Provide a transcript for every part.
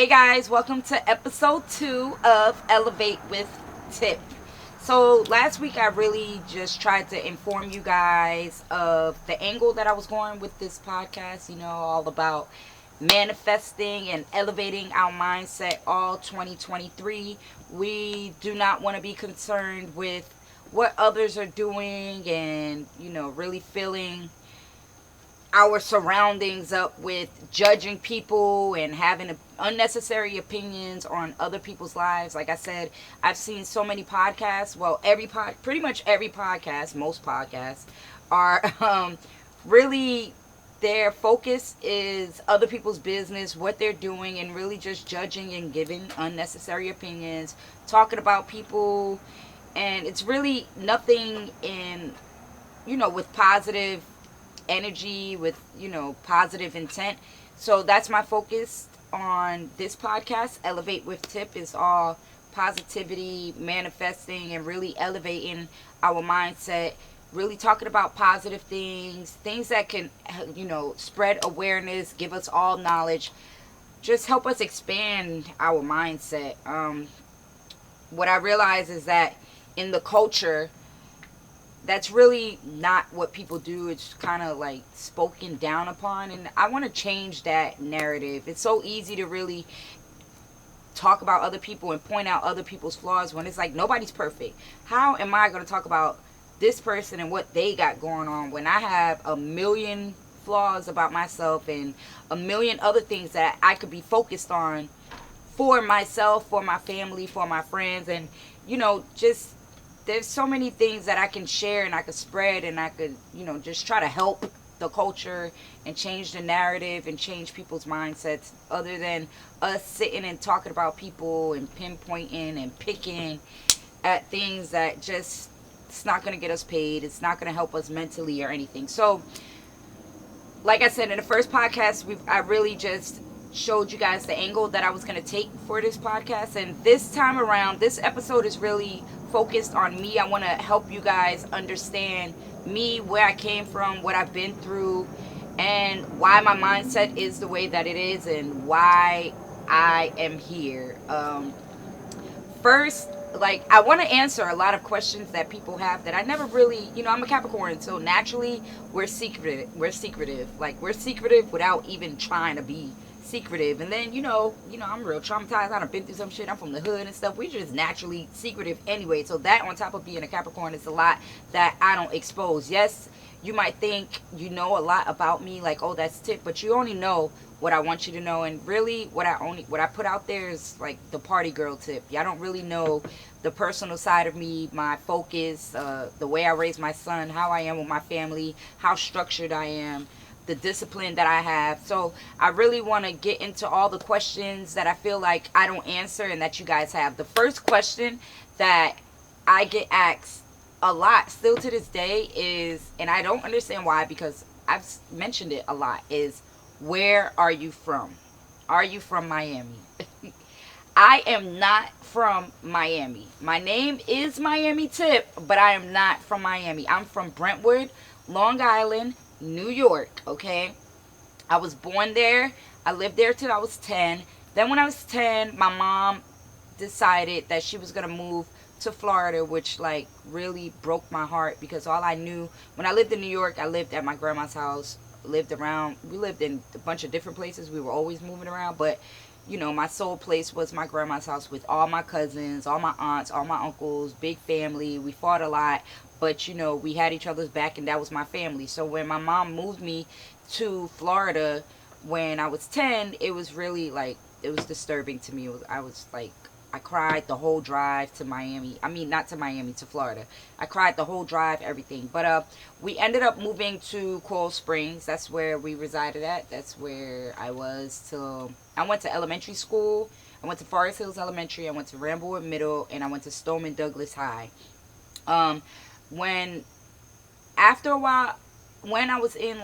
Hey guys, welcome to episode 2 of Elevate with Tip. So last week I really just tried to inform you guys of the angle that I was going with this podcast, all about manifesting and elevating our mindset all 2023. We do not want to be concerned with what others are doing and, really feeling our surroundings up with judging people and having unnecessary opinions on other people's lives. Like I said, I've seen so many podcasts. Well, pretty much every podcast, most podcasts are really their focus is other people's business, what they're doing, and really just judging and giving unnecessary opinions, talking about people, and it's really nothing in with positive energy, with positive intent. So that's my focus on this podcast. Elevate with Tip is all positivity, manifesting, and really elevating our mindset, really talking about positive things that can spread awareness, give us all knowledge, just help us expand our mindset. What I realize is that in the culture, that's really not what people do. It's kind of like spoken down upon, and I want to change that narrative. It's so easy to really talk about other people and point out other people's flaws when it's like nobody's perfect. How am I going to talk about this person and what they got going on when I have a million flaws about myself and a million other things that I could be focused on for myself, for my family, for my friends, and just there's so many things that I can share and I could spread, and I could, just try to help the culture and change the narrative and change people's mindsets, other than us sitting and talking about people and pinpointing and picking at things that just, it's not going to get us paid. It's not going to help us mentally or anything. So, like I said in the first podcast, I really just showed you guys the angle that I was going to take for this podcast. And this time around, this episode is really focused on me. I want to help you guys understand me, where I came from, what I've been through, and why my mindset is the way that it is, and why I am here. First, I want to answer a lot of questions that people have that I never really, I'm a Capricorn, so naturally we're secretive. We're secretive without even trying to be secretive. And then I'm real traumatized. I've been through some shit. I'm from the hood and stuff. We're just naturally secretive anyway. So that, on top of being a Capricorn, is a lot that I don't expose. Yes, you might think you know a lot about me, like, oh, that's Tip, but you only know what I want you to know. And really what I put out there is like the party girl Tip. Y'all don't really know the personal side of me, my focus, the way I raise my son, how I am with my family, how structured I am, the discipline that I have. So I really want to get into all the questions that I feel like I don't answer and that you guys have. The first question that I get asked a lot still to this day is, and I don't understand why, because I've mentioned it a lot, is, where are you from? Are you from Miami? I am not from Miami. My name is Miami Tip, but I am not from Miami. I'm from Brentwood, Long Island, New York, okay? I was born there. I lived there till I was 10. Then when I was 10, my mom decided that she was going to move to Florida, which really broke my heart, because all I knew when I lived in New York, I lived at my grandma's house, we lived in a bunch of different places. We were always moving around, but my soul place was my grandma's house with all my cousins, all my aunts, all my uncles, big family. We fought a lot, but we had each other's back, and that was my family. So when my mom moved me to Florida when I was 10, it was really it was disturbing to me. I cried the whole drive to Miami. I mean, not to Miami, to Florida. I cried the whole drive, everything. But we ended up moving to Coral Springs. That's where we resided at. That's where I was till I went to elementary school. I went to Forest Hills Elementary. I went to Ramblewood Middle, and I went to Stoneman Douglas High. After a while, when I was in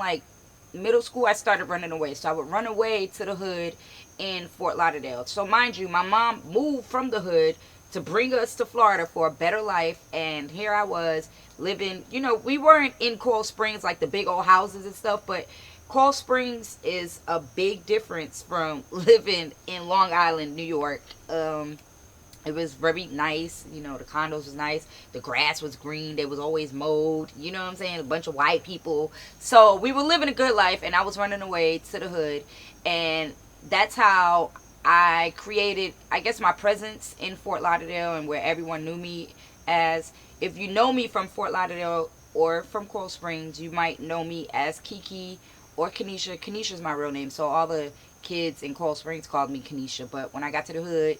middle school, I started running away. So I would run away to the hood in Fort Lauderdale. So mind you, my mom moved from the hood to bring us to Florida for a better life, and here I was living, we weren't in Coral Springs like the big old houses and stuff, but Coral Springs is a big difference from living in Long Island, New York. It was very nice. You know, the condos was nice. The grass was green. They was always mowed. You know what I'm saying? A bunch of white people. So we were living a good life, and I was running away to the hood. And that's how I created, I guess, my presence in Fort Lauderdale and where everyone knew me as. If you know me from Fort Lauderdale or from Coral Springs, you might know me as Kiki or Kanisha. Kanisha's my real name, so all the kids in Coral Springs called me Kanisha. But when I got to the hood,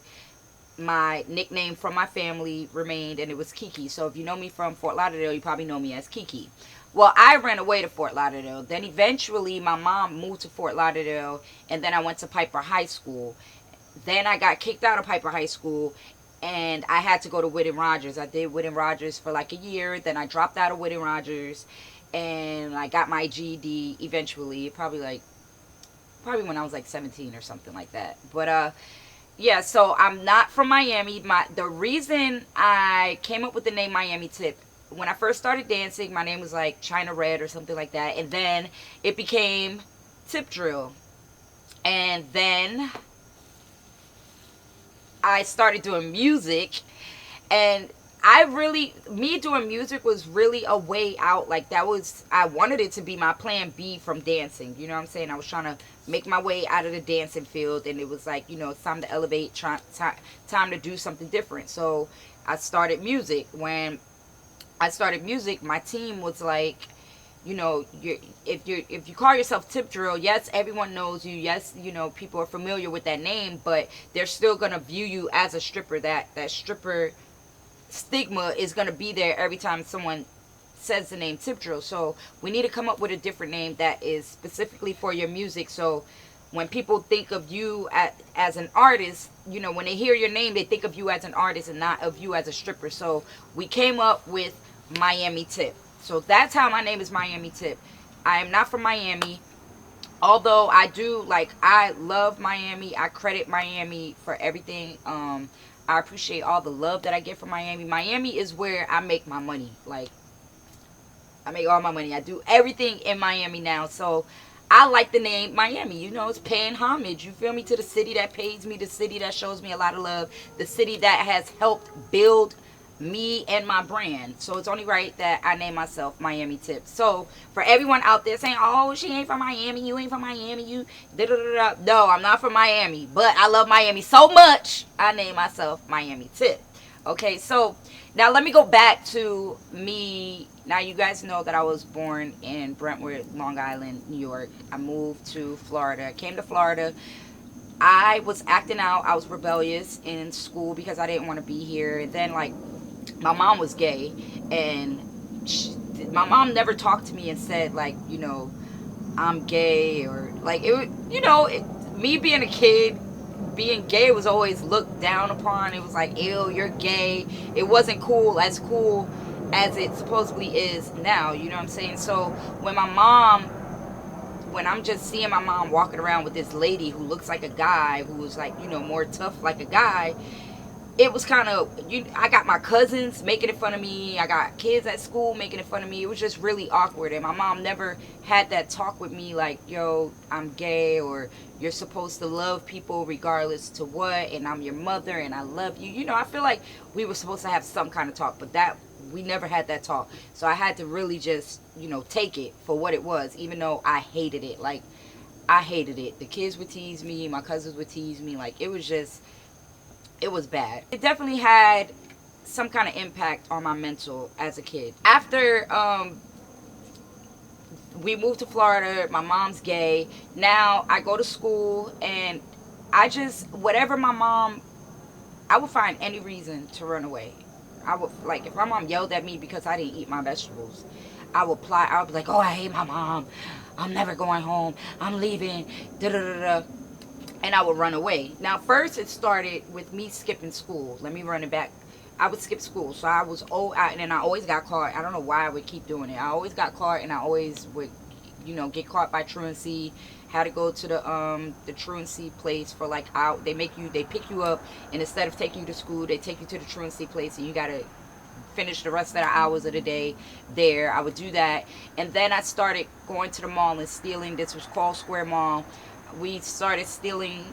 my nickname from my family remained, and it was Kiki. So if you know me from Fort Lauderdale, you probably know me as Kiki. Well, I ran away to Fort Lauderdale. Then eventually my mom moved to Fort Lauderdale, and then I went to Piper High School. Then I got kicked out of Piper High School, and I had to go to Whitten Rogers. I did Whitten Rogers for like a year. Then I dropped out of Whitten Rogers, and I got my GED eventually. Probably when I was like 17 or something like that. But yeah, so I'm not from Miami. The reason I came up with the name Miami Tip, when I first started dancing, my name was like China Red or something like that, and then it became Tip Drill. And then I started doing music, and me doing music was really a way out. Like, I wanted it to be my plan B from dancing. You know what I'm saying? I was trying to make my way out of the dancing field, and it was like, it's time to elevate, time to do something different. So I started music. When I started music, my team was like, if you call yourself Tip Drill, yes, everyone knows you. Yes, people are familiar with that name, but they're still gonna view you as a stripper. That stripper stigma is going to be there every time someone says the name Tip Drill. So we need to come up with a different name that is specifically for your music. So when people think of you as an artist, when they hear your name, they think of you as an artist and not of you as a stripper. So we came up with Miami Tip. So that's how my name is Miami Tip. I am not from Miami. Although I love Miami. I credit Miami for everything. I appreciate all the love that I get from Miami. Miami is where I make my money. Like, I make all my money. I do everything in Miami now. So I like the name Miami. It's paying homage, you feel me, to the city that pays me, the city that shows me a lot of love, the city that has helped build me and my brand. So it's only right that I name myself Miami Tip. So for everyone out there saying, oh, she ain't from Miami, you ain't from Miami, you da-da-da-da. No, I'm not from Miami, but I love Miami so much, I name myself Miami Tip. Okay, so now let me go back to me. Now you guys know that I was born in Brentwood, Long Island, New York. I moved to Florida. I came to Florida. I was acting out. I was rebellious in school because I didn't want to be here. And then, my mom was gay, and my mom never talked to me and said, I'm gay, or me being a kid, being gay was always looked down upon. It was like, ew, you're gay. It wasn't cool as it supposedly is now, you know what I'm saying? So when I'm just seeing my mom walking around with this lady who looks like a guy, who's more tough like a guy, it was kind of, I got my cousins making fun of me. I got kids at school making fun of me. It was just really awkward. And my mom never had that talk with me like, yo, I'm gay, or you're supposed to love people regardless to what, and I'm your mother and I love you. I feel like we were supposed to have some kind of talk, but we never had that talk. So I had to really just, take it for what it was, even though I hated it. I hated it. The kids would tease me. My cousins would tease me. It was bad. It definitely had some kind of impact on my mental as a kid. After we moved to Florida, my mom's gay. Now I go to school, and whatever I would find any reason to run away. I would, if my mom yelled at me because I didn't eat my vegetables, I would be like, oh, I hate my mom. I'm never going home. I'm leaving. Da-da-da-da. And I would run away. Now, first it started with me skipping school. Let me run it back. I would skip school. So I was and then I always got caught. I don't know why I would keep doing it. I always got caught, and I always would, get caught by truancy. Had to go to the truancy place for they pick you up, and instead of taking you to school, they take you to the truancy place, and you gotta finish the rest of the hours of the day there. I would do that. And then I started going to the mall and stealing. This was called Square Mall. We started stealing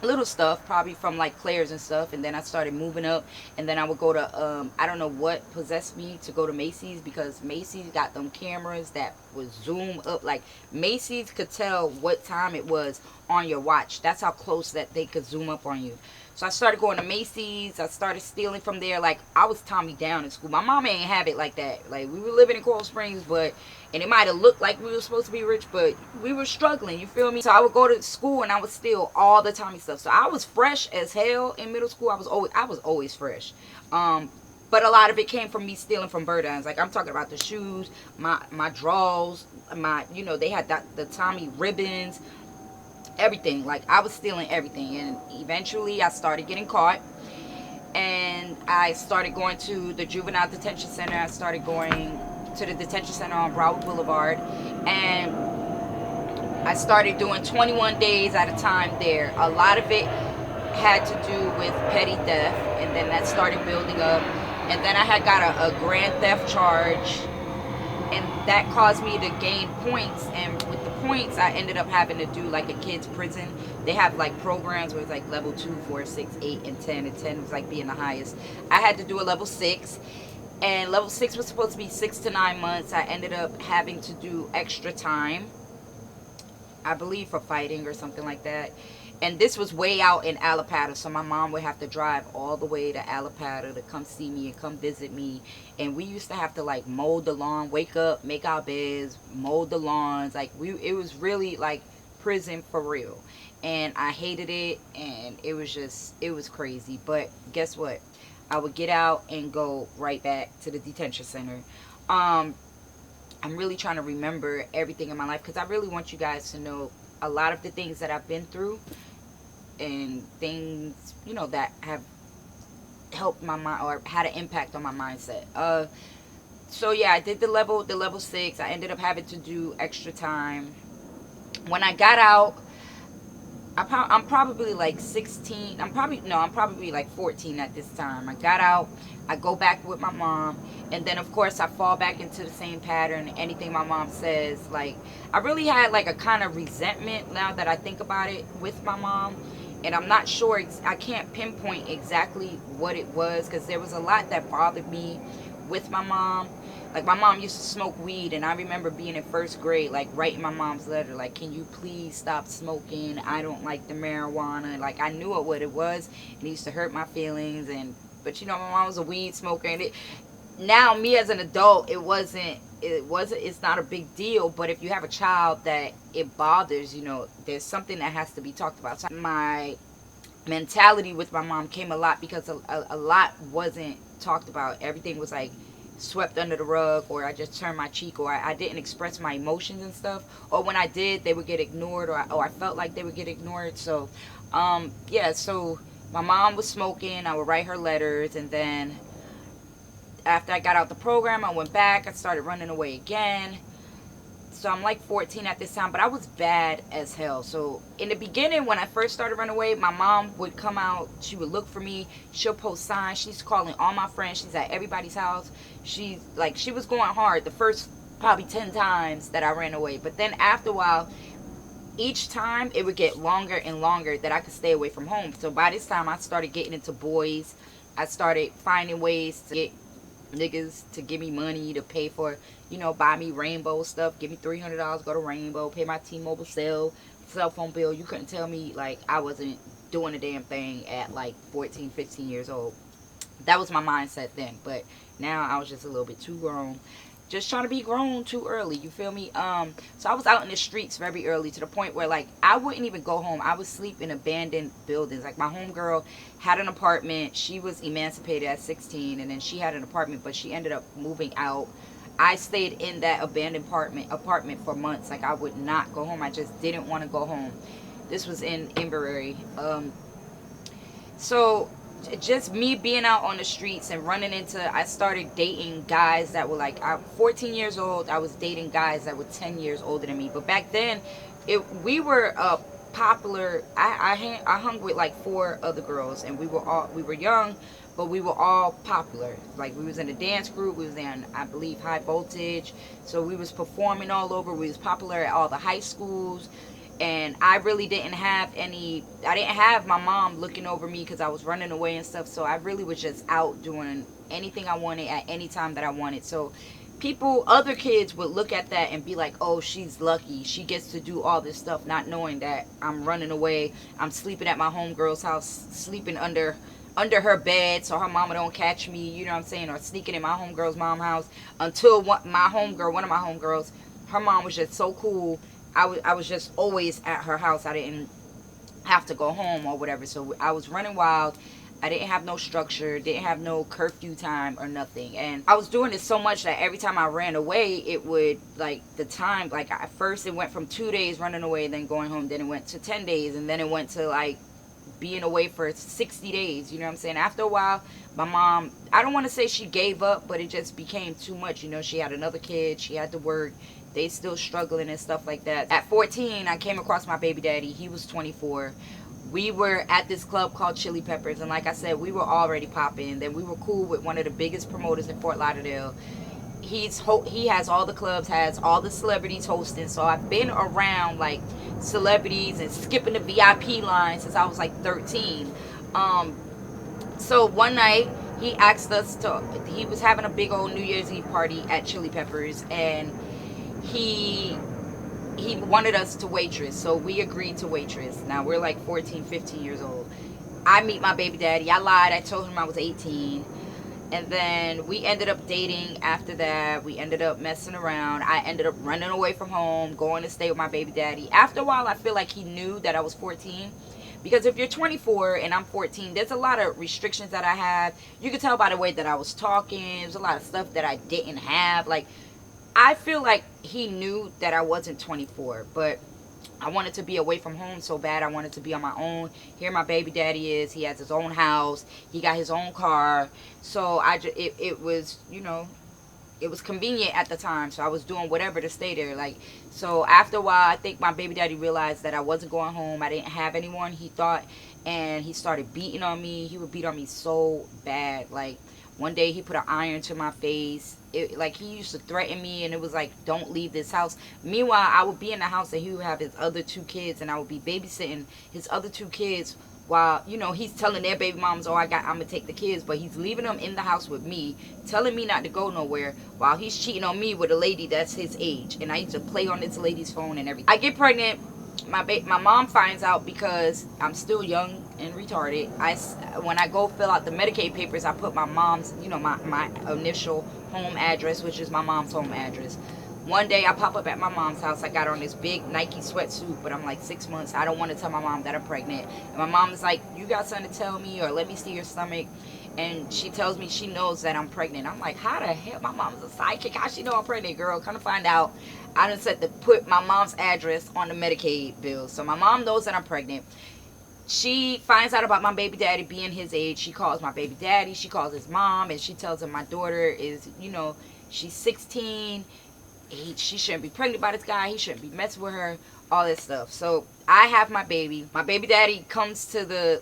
little stuff, probably from like Claire's and stuff, and then I started moving up, and then I would go to I don't know what possessed me to go to Macy's, because Macy's got them cameras that would zoom up. Like, Macy's could tell what time it was on your watch. That's how close that they could zoom up on you. So I started going to Macy's. I started stealing from there. Like, I was Tommy down in school. My mom ain't have it like that. Like, we were living in Coral Springs, and it might have looked like we were supposed to be rich, but we were struggling, you feel me? So I would go to school and I would steal all the Tommy stuff. So I was fresh as hell in middle school. I was always fresh. But a lot of it came from me stealing from Burdines. Like, I'm talking about the shoes, my drawers, they had the Tommy ribbons, everything. Like, I was stealing everything, and eventually I started getting caught, and I started going to the juvenile detention center. I started going to the detention center on Broward Boulevard, and I started doing 21 days at a time there. A lot of it had to do with petty theft, and then that started building up, and then I had got a grand theft charge, and that caused me to gain points. And with the points, I ended up having to do like a kid's prison. They have like programs where it's like level 2, 4, 6, 8, and 10, and 10 was like being the highest. I had to do a level 6, and level 6 was supposed to be 6 to 9 months. I ended up having to do extra time, I believe, for fighting or something like that. And this was way out in Allapattah, so my mom would have to drive all the way to Allapattah to come see me and come visit me. And we used to have to like mow the lawn, wake up, make our beds, mow the lawns. Like, it was really like prison for real. And I hated it, and it was crazy. But guess what? I would get out and go right back to the detention center. I'm really trying to remember everything in my life, because I really want you guys to know a lot of the things that I've been through, and things, that have helped my mind or had an impact on my mindset. So yeah, I did the level 6. I ended up having to do extra time. When I got out, I'm probably like 16. I'm probably like 14 at this time. I got out. I go back with my mom, and then of course I fall back into the same pattern. Anything my mom says, like, I really had like a kind of resentment, now that I think about it, with my mom. And I'm not sure, I can't pinpoint exactly what it was, because there was a lot that bothered me with my mom. Like, my mom used to smoke weed, and I remember being in first grade, like, writing my mom's letter, like, can you please stop smoking? I don't like the marijuana. Like, I knew what it was, and it used to hurt my feelings. But my mom was a weed smoker, and now, me as an adult, it's not a big deal. But if you have a child that it bothers, there's something that has to be talked about. So my mentality with my mom came a lot because a lot wasn't talked about. Everything was like swept under the rug, or I just turned my cheek, or I didn't express my emotions and stuff, or when I did, they would get ignored, or I felt like they would get ignored. So yeah, so my mom was smoking, I would write her letters, and then after I got out the program, I went back, I started running away again. So I'm like 14 at this time, but I was bad as hell. So in the beginning, when I first started running away, my mom would come out, she would look for me, she'll post signs, she's calling all my friends, she's at everybody's house. She was going hard the first probably 10 times that I ran away. But then after a while, each time it would get longer and longer that I could stay away from home. So by this time, I started getting into boys. I started finding ways to get niggas to give me money to pay for, buy me Rainbow stuff, give me $300, go to Rainbow, pay my T-Mobile cell phone bill. You couldn't tell me like I wasn't doing a damn thing at like 14, 15 years old. That was my mindset then. But now I was just a little bit too grown, just trying to be grown too early, you feel me? So I was out in the streets very early, to the point where like I wouldn't even go home. I would sleep in abandoned buildings. Like, my homegirl had an apartment. She was emancipated at 16, and then she had an apartment, but she ended up moving out. I stayed in that abandoned apartment for months. Like, I would not go home. I just didn't want to go home. This was in Inverary. So just me being out on the streets and running into, I started dating guys that were like, I'm 14 years old. I was dating guys that were 10 years older than me. But back then, we were popular. I hung with like four other girls, and we were young, but we were all popular. Like, we was in a dance group, we was in, I believe, high voltage, so we was performing all over. We was popular at all the high schools. And I really didn't have any, I didn't have my mom looking over me because I was running away and stuff. So I really was just out doing anything I wanted at any time that I wanted. So people, other kids would look at that and be like, oh, she's lucky, she gets to do all this stuff, not knowing that I'm running away, I'm sleeping at my homegirl's house, sleeping under her bed so her mama don't catch me, you know what I'm saying, or sneaking in my homegirl's mom house. Until one of my homegirls, her mom was just so cool. I was just always at her house. I didn't have to go home or whatever. So I was running wild. I didn't have no structure, didn't have no curfew time or nothing. And I was doing it so much that every time I ran away, it would, like, the time, like, at first it went from 2 days running away, then going home, then it went to 10 days, and then it went to, like, being away for 60 days, you know what I'm saying? After a while, my mom, I don't want to say she gave up, but it just became too much. You know, she had another kid, she had to work, they still struggling and stuff like that. At 14, I came across my baby daddy. He was 24. We were at this club called Chili Peppers, and like I said, we were already popping. Then we were cool with one of the biggest promoters in Fort Lauderdale. He has all the clubs, has all the celebrities hosting. So I've been around, like, celebrities and skipping the VIP line since I was like 13. So one night he asked us to, he was having a big old New Year's Eve party at Chili Peppers, and he wanted us to waitress. So we agreed to waitress. Now we're like 14, 15 years old. I meet my baby daddy. I lied, I told him I was 18. And then we ended up dating after that. We ended up messing around. I ended up running away from home, going to stay with my baby daddy. After a while, I feel like he knew that I was 14. Because if you're 24 and I'm 14, there's a lot of restrictions that I have. You can tell by the way that I was talking. There's a lot of stuff that I didn't have. Like, I feel like he knew that I wasn't 24. But I wanted to be away from home so bad. I wanted to be on my own. Here my baby daddy is. He has his own house. He got his own car. So it was, you know, it was convenient at the time. So I was doing whatever to stay there. Like, so after a while, I think my baby daddy realized that I wasn't going home. I didn't have anyone, he thought. And he started beating on me. He would beat on me so bad. Like, one day he put an iron to my face. Like, he used to threaten me, and it was like, don't leave this house. Meanwhile, I would be in the house, and he would have his other two kids, and I would be babysitting his other two kids while, you know, he's telling their baby moms, oh, I'm going to take the kids. But he's leaving them in the house with me, telling me not to go nowhere, while he's cheating on me with a lady that's his age. And I used to play on this lady's phone and everything. I get pregnant. My mom finds out because I'm still young and retarded. When I go fill out the Medicaid papers, I put my mom's, you know, my initial home address, which is my mom's home address. One day I pop up at my mom's house. I got on this big Nike sweatsuit, but I'm like 6 months. I don't want to tell my mom that I'm pregnant. And my mom is like, you got something to tell me, or let me see your stomach. And she tells me she knows that I'm pregnant. I'm like, how the hell? My mom's a sidekick. How she know I'm pregnant, girl? Come to find out, I done said to put my mom's address on the Medicaid bill. So my mom knows that I'm pregnant. She finds out about my baby daddy being his age. She calls my baby daddy. She calls his mom, and she tells him my daughter is, you know, she's 16. She shouldn't be pregnant by this guy. He shouldn't be messing with her. All this stuff. So I have my baby. My baby daddy comes to the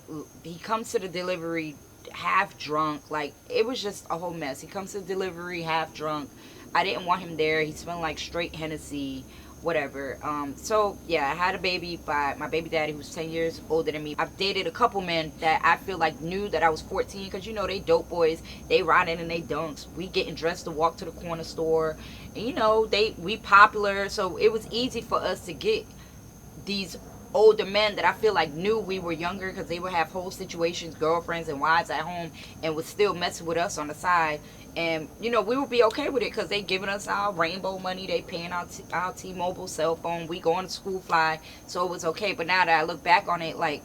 delivery half drunk. Like, it was just a whole mess. He comes to the delivery half drunk. I didn't want him there. He smelled like straight Hennessy, whatever. So yeah, I had a baby by my baby daddy, who's 10 years older than me. I've dated a couple men that I feel like knew that I was 14, because, you know, they dope boys. They riding in they dunks. We getting dressed to walk to the corner store. And, you know, we popular. So it was easy for us to get these older men that I feel like knew we were younger, because they would have whole situations, girlfriends and wives at home, and would still mess with us on the side. And, you know, we would be okay with it, because they giving us our rainbow money. They paying our T-Mobile cell phone. We going to school fly. So it was okay. But now that I look back on it, like,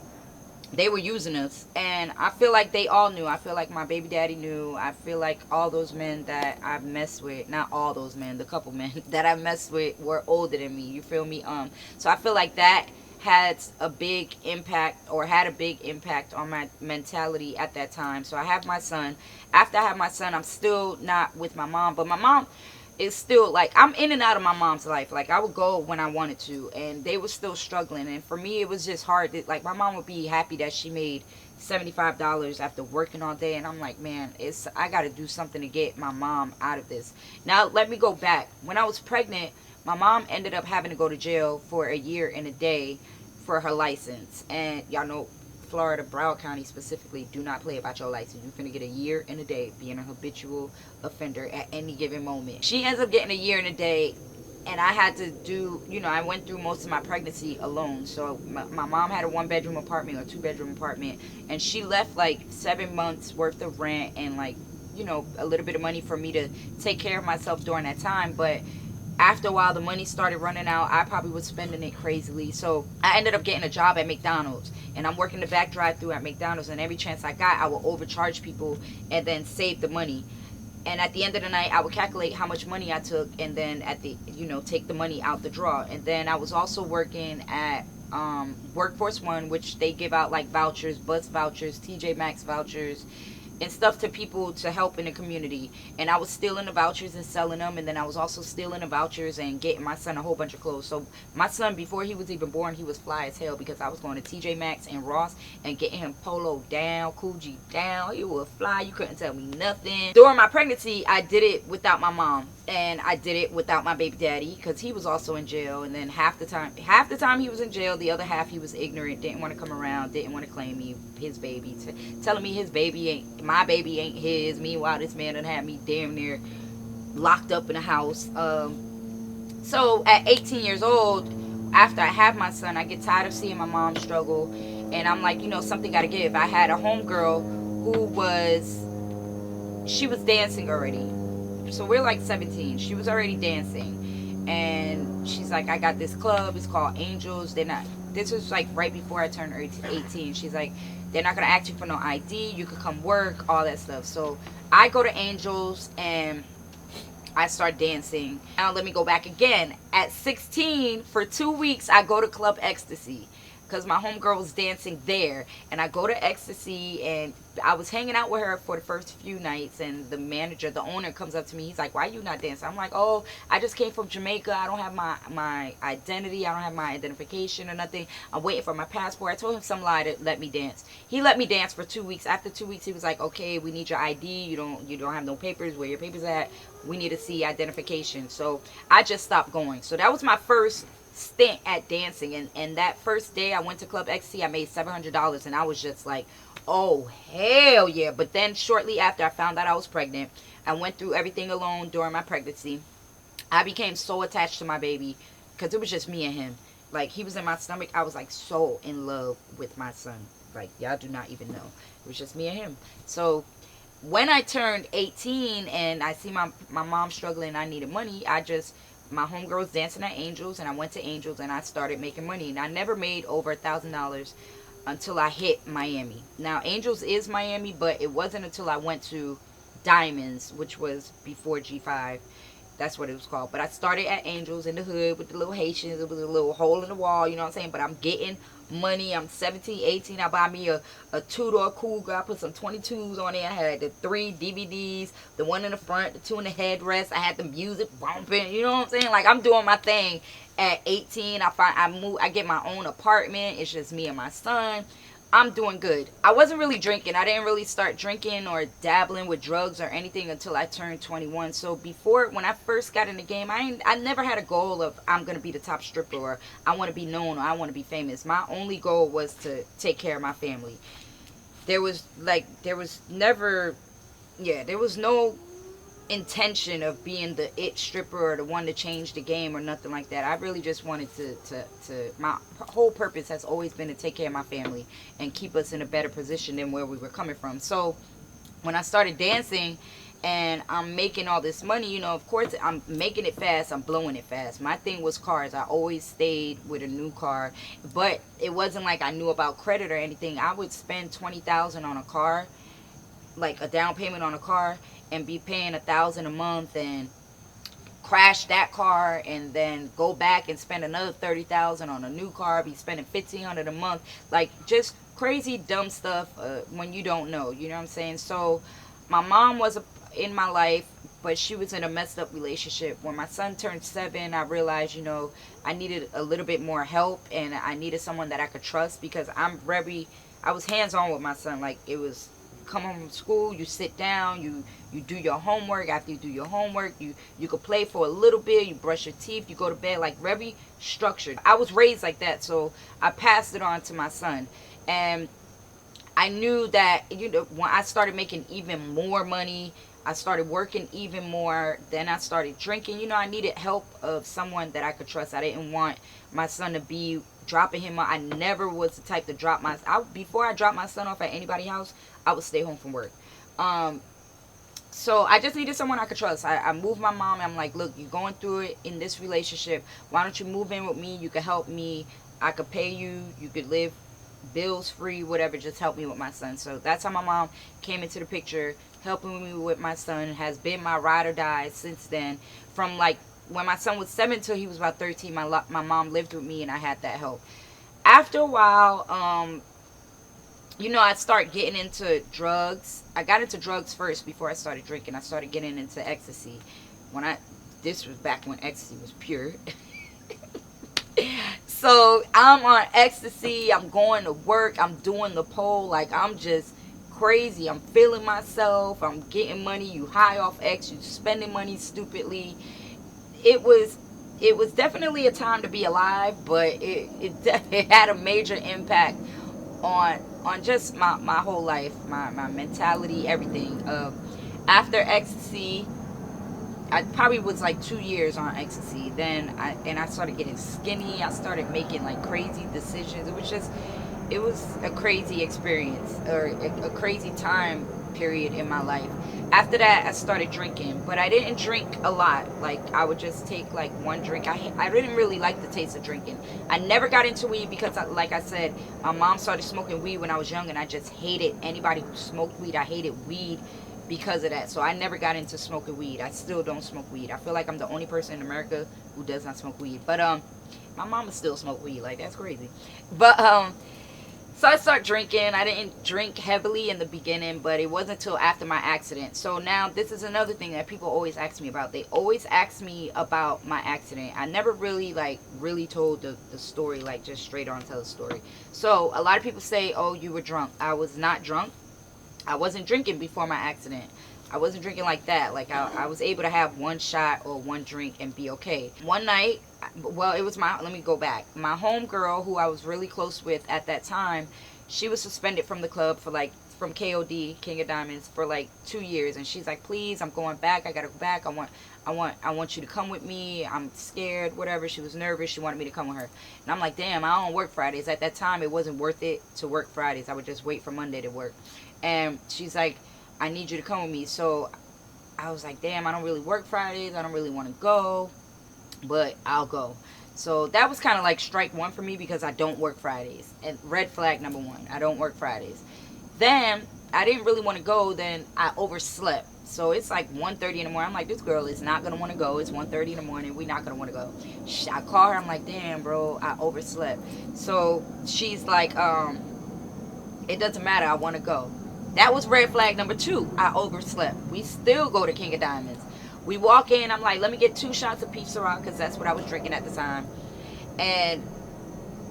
they were using us. And I feel like they all knew. I feel like my baby daddy knew. I feel like all those men that I've messed with, not all those men, the couple men that I messed with were older than me. You feel me? So I feel like that had a big impact on my mentality at that time. So I have my son. After I have my son, I'm still not with my mom. But my mom, it's still like I'm in and out of my mom's life. Like I would go when I wanted to, and they were still struggling. And for me, it was just hard. Like my mom would be happy that she made $75 after working all day, and I'm like, man, I got to do something to get my mom out of this. Now let me go back. When I was pregnant, my mom ended up having to go to jail for a year and a day for her license, and y'all know Florida, Broward County specifically, do not play about your license. You're gonna get a year and a day being a habitual offender at any given moment. She ends up getting a year and a day, and I had to do, I went through most of my pregnancy alone. So my mom had a 1-bedroom apartment or 2-bedroom apartment, and she left like 7 months worth of rent and like, a little bit of money for me to take care of myself during that time. But after a while, the money started running out. I probably was spending it crazily. So I ended up getting a job at McDonald's. And I'm working the back drive-thru at McDonald's. And every chance I got, I would overcharge people and then save the money. And at the end of the night, I would calculate how much money I took. And then take the money out the drawer. And then I was also working at Workforce One, which they give out like vouchers, bus vouchers, TJ Maxx vouchers, and stuff to people to help in the community. And I was stealing the vouchers and selling them, and then I was also stealing the vouchers and getting my son a whole bunch of clothes. So my son, before he was even born, he was fly as hell, because I was going to TJ Maxx and Ross and getting him polo down, Coogee down. He was fly. You couldn't tell me nothing. During my pregnancy, I did it without my mom, and I did it without my baby daddy, because he was also in jail. And then half the time he was in jail, the other half he was ignorant, didn't want to come around, didn't want to claim me his baby, telling me my baby ain't his. Meanwhile, this man done had me damn near locked up in a house. So at 18 years old, after I have my son, I get tired of seeing my mom struggle, and I'm like, something got to give. I had a homegirl she was dancing already. So we're like 17. She was already dancing, and she's like, I got this club. It's called Angels. This was like right before I turned 18. She's like, they're not gonna ask you for no ID. You could come work, all that stuff. So I go to Angels and I start dancing. Now let me go back again. At 16, for 2 weeks, I go to Club Ecstasy, because my homegirl was dancing there. And I go to Ecstasy, and I was hanging out with her for the first few nights, and the owner comes up to me. He's like, why are you not dancing? I'm like, oh, I just came from Jamaica. I don't have my identity. I don't have my identification or nothing. I'm waiting for my passport. I told him some lie to let me dance. He let me dance for 2 weeks. After 2 weeks, he was like, okay, we need your ID. You don't have no papers. Where your papers at? We need to see identification. So I just stopped going. So that was my first stint at dancing, and that first day I went to Club Ecstasy, I made $700, and I was just like, oh hell yeah. But then shortly after I found out I was pregnant, I went through everything alone during my pregnancy. I became so attached to my baby, because it was just me and him. Like, he was in my stomach. I was like so in love with my son. Like, y'all do not even know. It was just me and him. So when I turned 18 and I see my mom struggling and I needed money, my homegirl was dancing at Angels, and I went to Angels and I started making money. And I never made over $1,000 until I hit Miami. Now, Angels is Miami, but it wasn't until I went to Diamonds, which was before G5. That's what it was called. But I started at Angels in the hood with the little Haitians. It was a little hole in the wall, you know what I'm saying? But I'm getting money. I'm 17, 18. I buy me a two-door Cougar. I put some 22s on it. I had the 3 DVDs, the one in the front, the 2 in the headrest. I had the music bumping, you know what I'm saying? Like, I'm doing my thing. At 18, I get my own apartment. It's just me and my son. I'm doing good. I wasn't really drinking. I didn't really start drinking or dabbling with drugs or anything until I turned 21. So when I first got in the game, I never had a goal of I'm going to be the top stripper, or I want to be known, or I want to be famous. My only goal was to take care of my family. There was no intention of being the it stripper or the one to change the game or nothing like that. I really just wanted to my whole purpose has always been to take care of my family and keep us in a better position than where we were coming from. So when I started dancing and I'm making all this money, of course I'm making it fast, I'm blowing it fast. My thing was cars. I always stayed with a new car, but it wasn't like I knew about credit or anything. I would spend $20,000 on a car, like a down payment on a car, and be paying $1,000 a month and crash that car, and then go back and spend another $30,000 on a new car, be spending $1,500 a month, like just crazy dumb stuff when you don't know, you know what I'm saying? So my mom was in my life, but she was in a messed up relationship. When my son turned 7, I realized, I needed a little bit more help, and I needed someone that I could trust, because I was hands on with my son. Like, it was, come home from school, you sit down, you do your homework. After you do your homework, you could play for a little bit, you brush your teeth, you go to bed. Like, very structured. I was raised like that, so I passed it on to my son. And I knew that, when I started making even more money, I started working even more, then I started drinking. I needed help of someone that I could trust. I didn't want my son to be dropping him off. I never was the type to before I dropped my son off at anybody's house, I would stay home from work. So I just needed someone I could trust. I moved my mom. I'm like, look, you're going through it in this relationship. Why don't you move in with me? You could help me. I could pay you. You could live bills free, whatever. Just help me with my son. So that's how my mom came into the picture, helping me with my son. Has been my ride or die since then. From like when my son was 7 till he was about 13, my mom lived with me, and I had that help. After a while, I started getting into drugs. I got into drugs first before I started drinking. I started getting into ecstasy. This was back when ecstasy was pure. So I'm on ecstasy. I'm going to work. I'm doing the pole. Like, I'm just crazy. I'm feeling myself. I'm getting money. You high off X. You spending money stupidly. It was definitely a time to be alive, but it had a major impact on just my whole life, my mentality, everything. After ecstasy, I probably was like 2 years on ecstasy. Then I started getting skinny. I started making like crazy decisions. It was a crazy experience, or a crazy time period in my life. After that, I started drinking, but I didn't drink a lot. Like, I would just take like one drink. I didn't really like the taste of drinking. I never got into weed because, like I said, my mom started smoking weed when I was young, and I just hated anybody who smoked weed. I hated weed because of that. So I never got into smoking weed. I still don't smoke weed. I feel like I'm the only person in America who does not smoke weed. But my mama still smoke weed. Like, that's crazy. But so I started drinking. I didn't drink heavily in the beginning, but it wasn't until after my accident. So now this is another thing that people always ask me about. They always ask me about my accident. I never really told the story, like, just straight on tell the story. So a lot of people say, oh, you were drunk. I was not drunk. I wasn't drinking before my accident. I wasn't drinking like that. Like, I was able to have one shot or one drink and be okay. One night, let me go back. My homegirl, who I was really close with at that time, she was suspended from the club from KOD, King of Diamonds, for like 2 years. And she's like, please, I'm going back. I gotta go back. I want you to come with me. I'm scared, whatever. She was nervous. She wanted me to come with her. And I'm like, damn, I don't work Fridays. At that time, it wasn't worth it to work Fridays. I would just wait for Monday to work. And she's like, I need you to come with me. So I was like, damn, I don't really work Fridays. I don't really want to go, but I'll go. So that was kind of like strike one for me, because I don't work Fridays. And red flag number one, I don't work Fridays. Then I didn't really want to go. Then I overslept. So it's like 1:30 in the morning. I'm like, this girl is not going to want to go. It's 1:30 in the morning. We're not going to want to go. I call her. I'm like, damn, bro, I overslept. So she's like, it doesn't matter. I want to go. That was red flag number 2. I overslept. We still go to King of Diamonds. We walk in. I'm like, let me get 2 shots of peach Ciroc, because that's what I was drinking at the time. And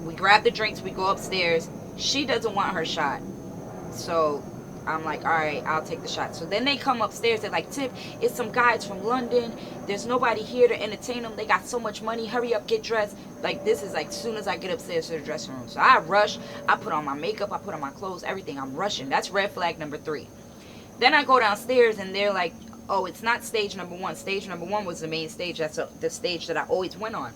we grab the drinks. We go upstairs. She doesn't want her shot. So I'm like, all right, I'll take the shot. So then they come upstairs. They're like, Tip, it's some guys from London. There's nobody here to entertain them. They got so much money. Hurry up, get dressed. Like, this is like as soon as I get upstairs to the dressing room. So I rush. I put on my makeup. I put on my clothes, everything. I'm rushing. That's red flag number 3. Then I go downstairs, and they're like, oh, it's not stage number 1. Stage number 1 was the main stage. That's the stage that I always went on.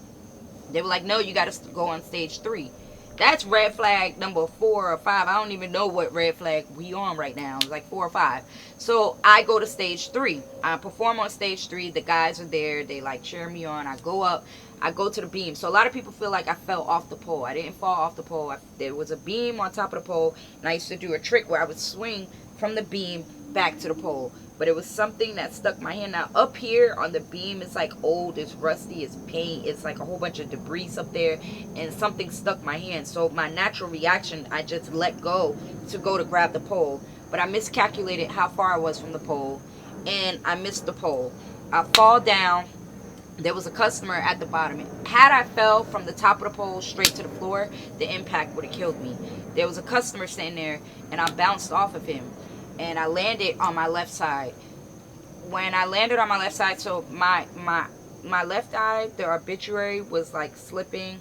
They were like, no, you got to go on stage 3. That's red flag number 4 or 5. I don't even know what red flag we on right now. It's like 4 or 5. So I go to stage 3. I perform on stage 3. The guys are there. They like cheer me on. I go up. I go to the beam. So a lot of people feel like I fell off the pole. I didn't fall off the pole. There was a beam on top of the pole, and I used to do a trick where I would swing from the beam back to the pole. But it was something that stuck my hand. Now up here on the beam, it's like old, it's rusty, it's paint, it's like a whole bunch of debris up there, and something stuck my hand. So my natural reaction, I just let go to grab the pole. But I miscalculated how far I was from the pole, and I missed the pole. I fall down. There was a customer at the bottom. Had I fell from the top of the pole straight to the floor, the impact would have killed me. There was a customer standing there, and I bounced off of him, and I landed on my left side. When I landed on my left side, so my left eye, the obituary was like slipping,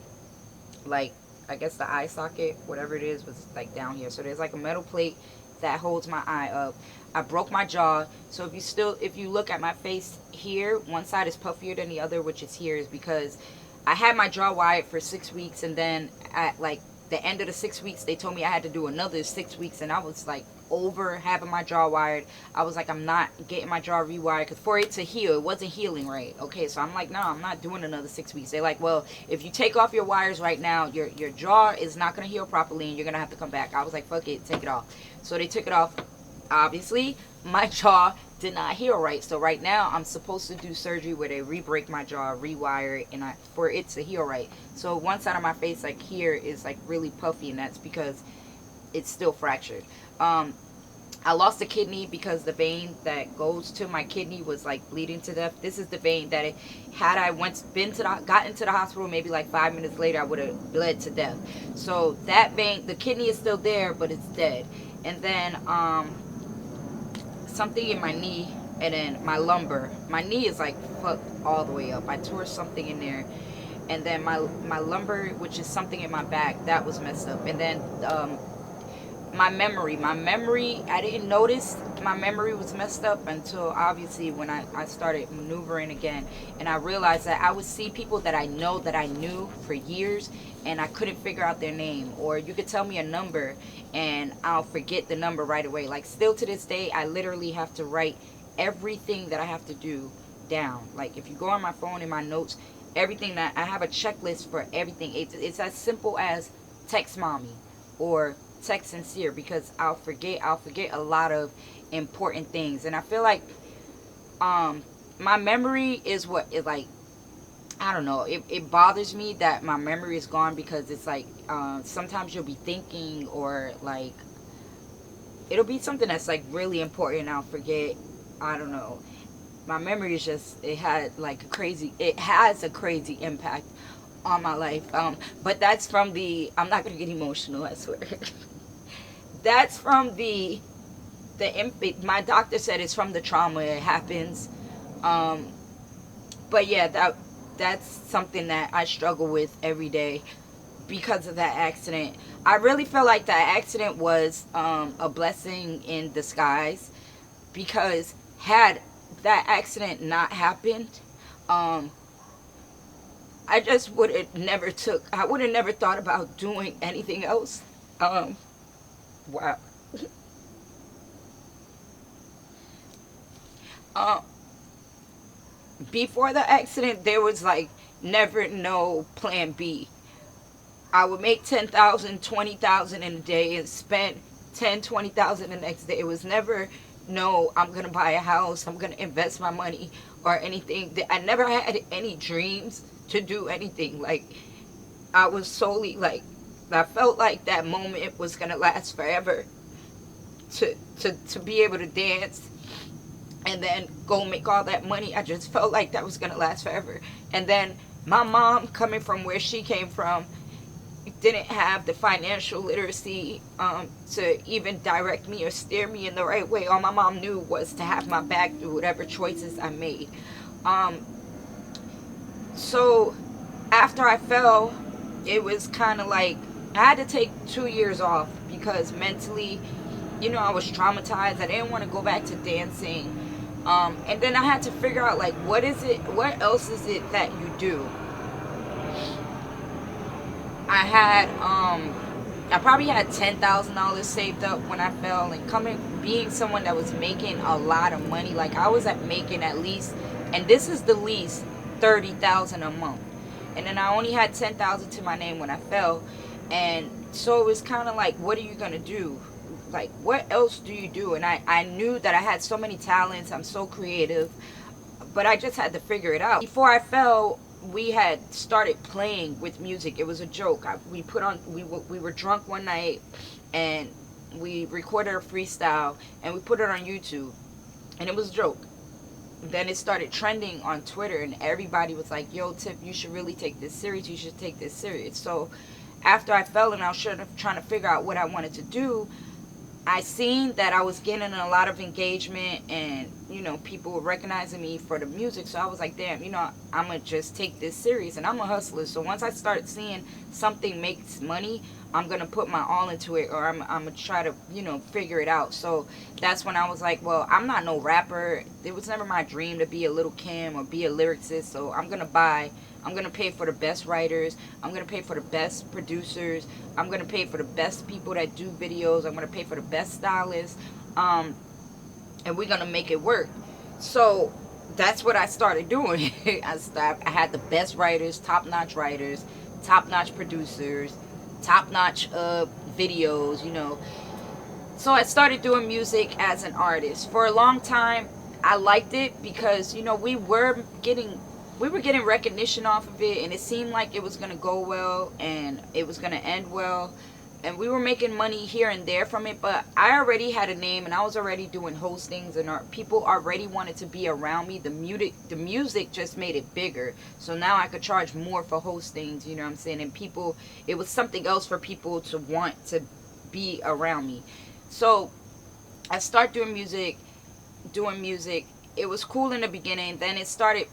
like I guess the eye socket, whatever it is, was like down here. So there's like a metal plate that holds my eye up. I broke my jaw. So if you look at my face here, one side is puffier than the other, which is here, is because I had my jaw wired for 6 weeks, and then at like the end of the 6 weeks, they told me I had to do another 6 weeks, and I was like over having my jaw wired. I was like, I'm not getting my jaw rewired, because for it to heal, it wasn't healing right. Okay, so I'm like, no, I'm not doing another 6 weeks. They're like, well, if you take off your wires right now, your jaw is not going to heal properly, and you're going to have to come back. I was like, fuck it, take it off. So they took it off. Obviously, my jaw did not heal right. So right now, I'm supposed to do surgery where they re-break my jaw, rewire it, and for it to heal right. So one side of my face, like here, is like really puffy, and that's because it's still fractured. I lost a kidney because the vein that goes to my kidney was like bleeding to death. This is the vein that had I got into the hospital maybe like 5 minutes later, I would have bled to death. So that vein, the kidney is still there, but it's dead. And then something in my knee, and then my lumbar. My knee is like fucked all the way up. I tore something in there. And then my lumbar, which is something in my back, that was messed up. And then my memory, I didn't notice my memory was messed up until obviously when I started maneuvering again, and I realized that I would see people that I knew for years, and I couldn't figure out their name. Or you could tell me a number and I'll forget the number right away. Like still to this day, I literally have to write everything that I have to do down. Like if you go on my phone in my notes, everything, that I have a checklist for everything. It's as simple as text mommy or text sincere, because I'll forget a lot of important things. And I feel like my memory is what it like, I don't know, it bothers me that my memory is gone, because it's like sometimes you'll be thinking, or like it'll be something that's like really important and I'll forget. I don't know, my memory is just, it has a crazy impact on my life. But that's from the, I'm not gonna get emotional, I swear. That's from my doctor said it's from the trauma. It happens. But yeah, that's something that I struggle with every day because of that accident. I really feel like that accident was a blessing in disguise, because had that accident not happened, I just would have never thought about doing anything else. Wow. Before the accident, there was like never no plan B. I would make 10,000, 20,000 in a day and spend 10, 20,000 the next day. It was never, no, I'm going to buy a house, I'm going to invest my money or anything. I never had any dreams to do anything. Like, I was solely like, I felt like that moment was going to last forever. To be able to dance and then go make all that money, I just felt like that was going to last forever. And then my mom, coming from where she came from, didn't have the financial literacy to even direct me or steer me in the right way. All my mom knew was to have my back through whatever choices I made. So after I fell, it was kind of like I had to take 2 years off, because mentally, I was traumatized. I didn't want to go back to dancing. And then I had to figure out, like, what else is it that you do? I probably had $10,000 saved up when I fell, and being someone that was making a lot of money, like I was making at least, and this is the least, $30,000 a month. And then I only had $10,000 to my name when I fell. And so it was kind of like, what are you going to do? Like, what else do you do? And I knew that I had so many talents. I'm so creative. But I just had to figure it out. Before I fell, we had started playing with music. It was a joke. We were drunk one night, and we recorded a freestyle, and we put it on YouTube. And it was a joke. then it started trending on Twitter, and everybody was like, yo, Tip, you should really take this serious. You should take this serious. So after I fell and I was trying to figure out what I wanted to do, I seen that I was getting a lot of engagement, and people were recognizing me for the music. So I was like, damn, I'm gonna just take this serious, and I'm a hustler. So once I start seeing something makes money, I'm gonna put my all into it, or I'm gonna try to figure it out. So that's when I was like, well, I'm not no rapper. It was never my dream to be a Little Kim or be a lyricist. So I'm gonna pay for the best writers. I'm gonna pay for the best producers. I'm gonna pay for the best people that do videos. I'm gonna pay for the best stylists, and we're gonna make it work. So that's what I started doing. I had the best writers, top-notch writers, top-notch producers, top-notch videos. So I started doing music as an artist. For a long time, I liked it because we were getting recognition off of it, and it seemed like it was going to go well and it was going to end well, and we were making money here and there from it. But I already had a name, and I was already doing hostings, and people already wanted to be around me. The music just made it bigger, so now I could charge more for hostings, you know what I'm saying? And it was something else for people to want to be around me. So I started doing music. It was cool in the beginning. Then it started.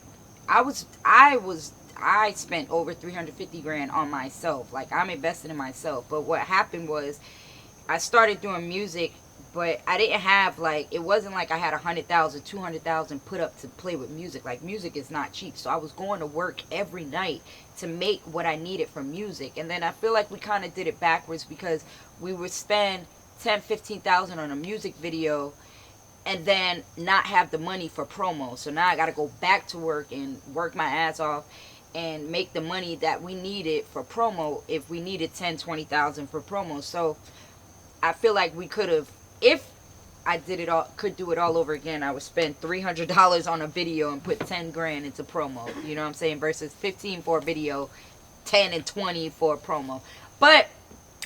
I spent over 350 grand on myself. Like, I'm invested in myself. But what happened was, I started doing music, but I didn't have, like, it wasn't like I had 100,000, 200,000 put up to play with music. Like, music is not cheap. So I was going to work every night to make what I needed from music. And then I feel like we kind of did it backwards, because we would spend 10, 15,000 on a music video and then not have the money for promo. So now I got to go back to work and work my ass off and make the money that we needed for promo, if we needed 10, 20,000 for promo. So I feel like we could have, if I could do it all over again, I would spend $300 on a video and put 10 grand into promo. You know what I'm saying? Versus 15 for a video, 10 and 20 for a promo. But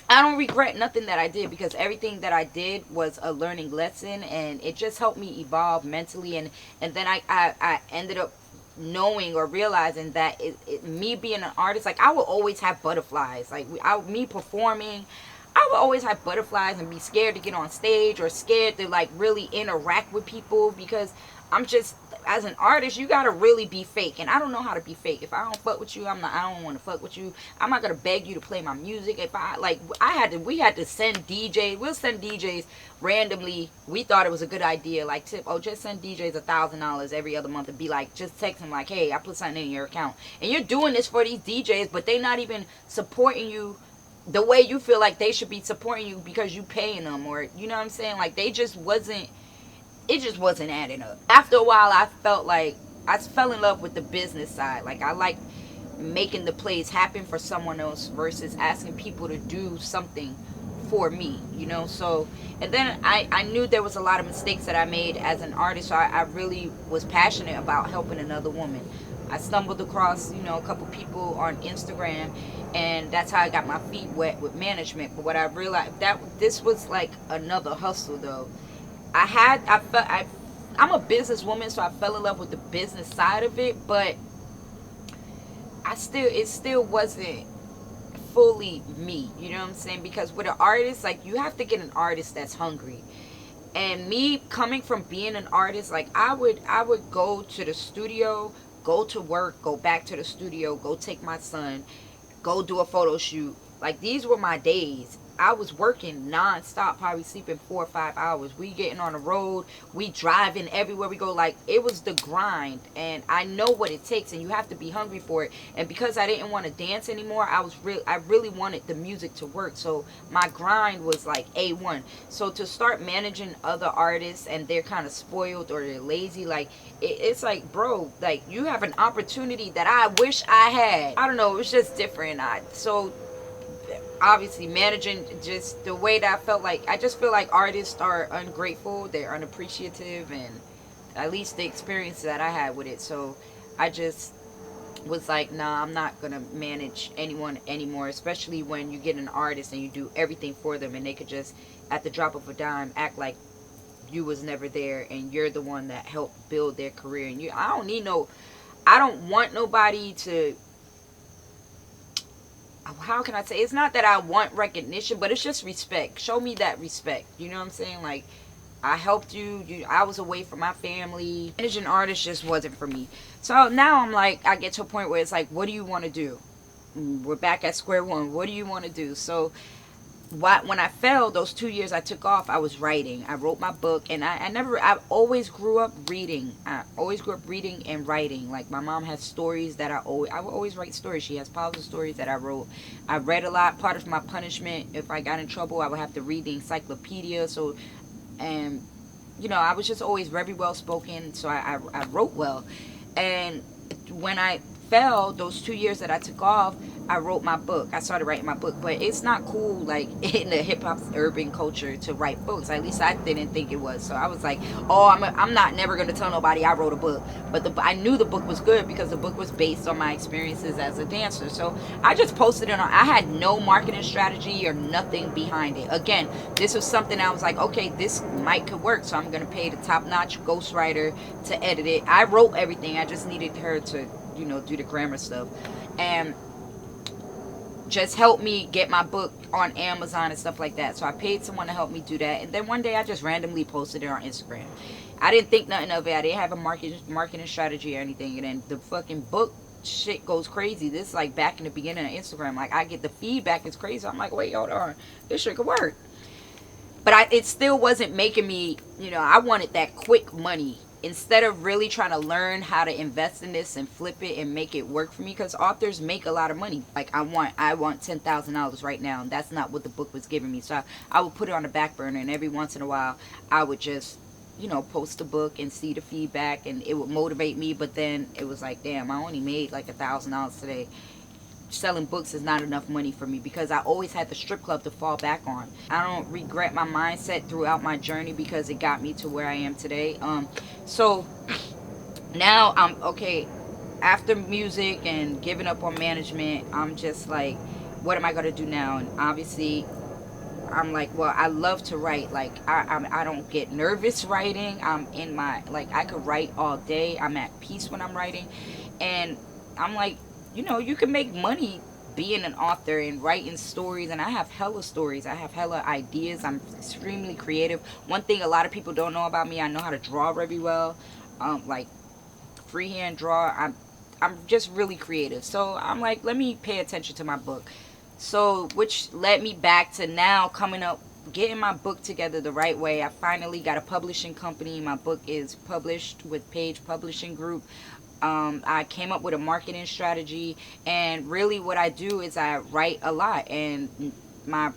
I don't regret nothing that I did, because everything that I did was a learning lesson, and it just helped me evolve mentally. And then I ended up knowing or realizing that me being an artist, like, I will always have butterflies. Like, me performing, I would always have butterflies and be scared to get on stage, or scared to, like, really interact with people, because I'm just, as an artist, you gotta really be fake, and I don't know how to be fake. If I don't fuck with you, I don't want to fuck with you. I'm not gonna beg you to play my music. If we had to send DJs. We'll send DJs randomly. We thought it was a good idea, like, Tip, just send DJs $1,000 every other month, and be like, just text them like, hey, I put something in your account, and you're doing this for these DJs, but they not even supporting you the way you feel like they should be supporting you, because you paying them, or you know what I'm saying? Like, it just wasn't adding up. After a while, I felt like I fell in love with the business side. Like, I like making the plays happen for someone else versus asking people to do something for me, So, and then I knew there was a lot of mistakes that I made as an artist, so I really was passionate about helping another woman. I stumbled across, a couple people on Instagram, and that's how I got my feet wet with management. But what I realized, that this was like another hustle, though. I'm a businesswoman, so I fell in love with the business side of it, but it still wasn't fully me, you know what I'm saying? Because with an artist, like, you have to get an artist that's hungry. And me coming from being an artist, like, I would go to the studio, go to work, go back to the studio, go take my son, go do a photo shoot. Like, these were my days. I was working non-stop, probably sleeping 4 or 5 hours. We getting on the road, we driving everywhere we go. Like, it was the grind, and I know what it takes, and you have to be hungry for it. And because I didn't want to dance anymore, I really wanted the music to work. So my grind was like A1. So to start managing other artists, and they're kind of spoiled or they're lazy, like, it's like, bro, like, you have an opportunity that I wish I had. I don't know, it was just different. So obviously managing, just the way that I just feel like artists are ungrateful, they're unappreciative, and at least the experience that I had with it. So I just was like, nah, I'm not gonna manage anyone anymore, especially when you get an artist and you do everything for them, and they could just, at the drop of a dime, act like you was never there, and you're the one that helped build their career. And I don't want nobody to, how can I say, it's not that I want recognition, but it's just respect. Show me that respect. You know what I'm saying? Like, I helped you. I was away from my family. Managing artist just wasn't for me. So now I'm like, I get to a point where it's like, what do you want to do? We're back at square one. What do you want to do? So when I fell, those 2 years I took off, I was writing. I wrote my book, and I always grew up reading. I always grew up reading and writing. Like, my mom has stories that I would always write stories. She has piles of stories that I wrote. I read a lot. Part of my punishment, if I got in trouble, I would have to read the encyclopedia. So, and, I was just always very well spoken. So I wrote well. And when I fell, those 2 years that I took off, I wrote my book. I started writing my book. But it's not cool, like, in the hip-hop urban culture to write books. At least I didn't think it was. So I was like, oh, I'm not never going to tell nobody I wrote a book. But I knew the book was good because the book was based on my experiences as a dancer. So I just posted it on. I had no marketing strategy or nothing behind it. Again, this was something I was like, okay, this could work. So I'm going to pay the top-notch ghostwriter to edit it. I wrote everything. I just needed her to, do the grammar stuff. And just help me get my book on Amazon and stuff like that. So I paid someone to help me do that. And then one day I just randomly posted it on Instagram. I didn't think nothing of it. I didn't have a marketing strategy or anything. And then the fucking book shit goes crazy. This is like back in the beginning of Instagram. Like, I get the feedback is crazy. I'm like, wait, hold on. This shit could work. But it still wasn't making me, I wanted that quick money. Instead of really trying to learn how to invest in this and flip it and make it work for me, because authors make a lot of money. Like, I want $10,000 right now, and that's not what the book was giving me. So I would put it on the back burner, and every once in a while I would just, post a book and see the feedback, and it would motivate me. But then it was like, damn, I only made like $1,000 today. Selling books is not enough money for me, because I always had the strip club to fall back on. I don't regret my mindset throughout my journey, because it got me to where I am today. So now I'm okay. After music and giving up on management, I'm just like, what am I gonna do now? And obviously, I'm like, well, I love to write. Like, I don't get nervous writing. I'm in my, like, I could write all day. I'm at peace when I'm writing. And I'm like, you can make money being an author and writing stories. And I have hella stories. I have hella ideas. I'm extremely creative. One thing a lot of people don't know about me, I know how to draw very well. Like, freehand draw. I'm just really creative. So I'm like, let me pay attention to my book. So, which led me back to now coming up, getting my book together the right way. I finally got a publishing company. My book is published with Page Publishing Group. I came up with a marketing strategy, and really what I do is I write a lot, and my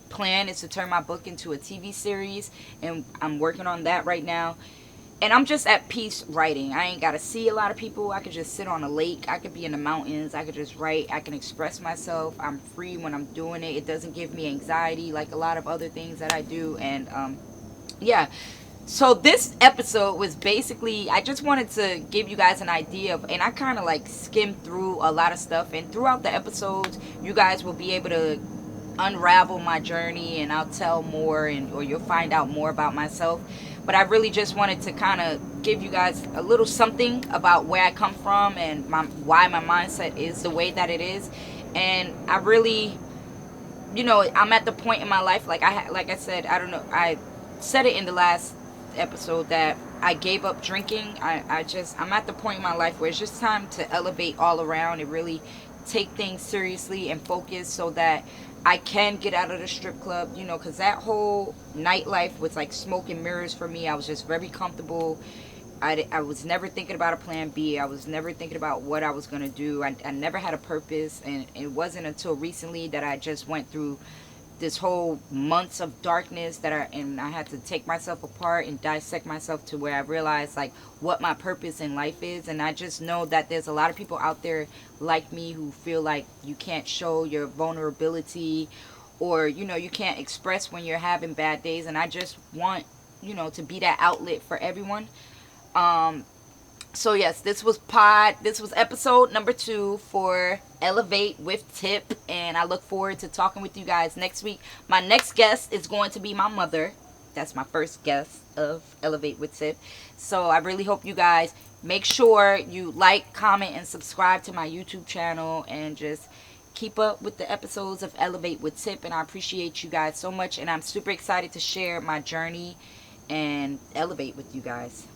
plan is to turn my book into a TV series, and I'm working on that right now. And I'm just at peace writing. I ain't got to see a lot of people. I could just sit on a lake. I could be in the mountains. I could just write. I can express myself. I'm free when I'm doing it. It doesn't give me anxiety like a lot of other things that I do. And yeah. So this episode was basically, I just wanted to give you guys an idea of, and I kind of like skimmed through a lot of stuff. And throughout the episodes, you guys will be able to unravel my journey, and I'll tell more, or you'll find out more about myself. But I really just wanted to kind of give you guys a little something about where I come from and why my mindset is the way that it is. And I really, I'm at the point in my life, like I said, I don't know, I said it in the last episode that I gave up drinking. I'm at the point in my life where it's just time to elevate all around and really take things seriously and focus, so that I can get out of the strip club, because that whole nightlife was like smoke and mirrors for me. I was just very comfortable. I was never thinking about a plan B. I was never thinking about what I was going to do. I never had a purpose, and it wasn't until recently that I just went through this whole months of darkness and I had to take myself apart and dissect myself to where I realized like what my purpose in life is. And I just know that there's a lot of people out there like me who feel like you can't show your vulnerability, or you can't express when you're having bad days. And I just want to be that outlet for everyone. So yes, this was episode number 2 for Elevate with Tip, and I look forward to talking with you guys next week. My next guest is going to be my mother. That's my first guest of Elevate with Tip. So I really hope you guys make sure you like, comment, and subscribe to my YouTube channel, and just keep up with the episodes of Elevate with Tip. And I appreciate you guys so much, and I'm super excited to share my journey and elevate with you guys.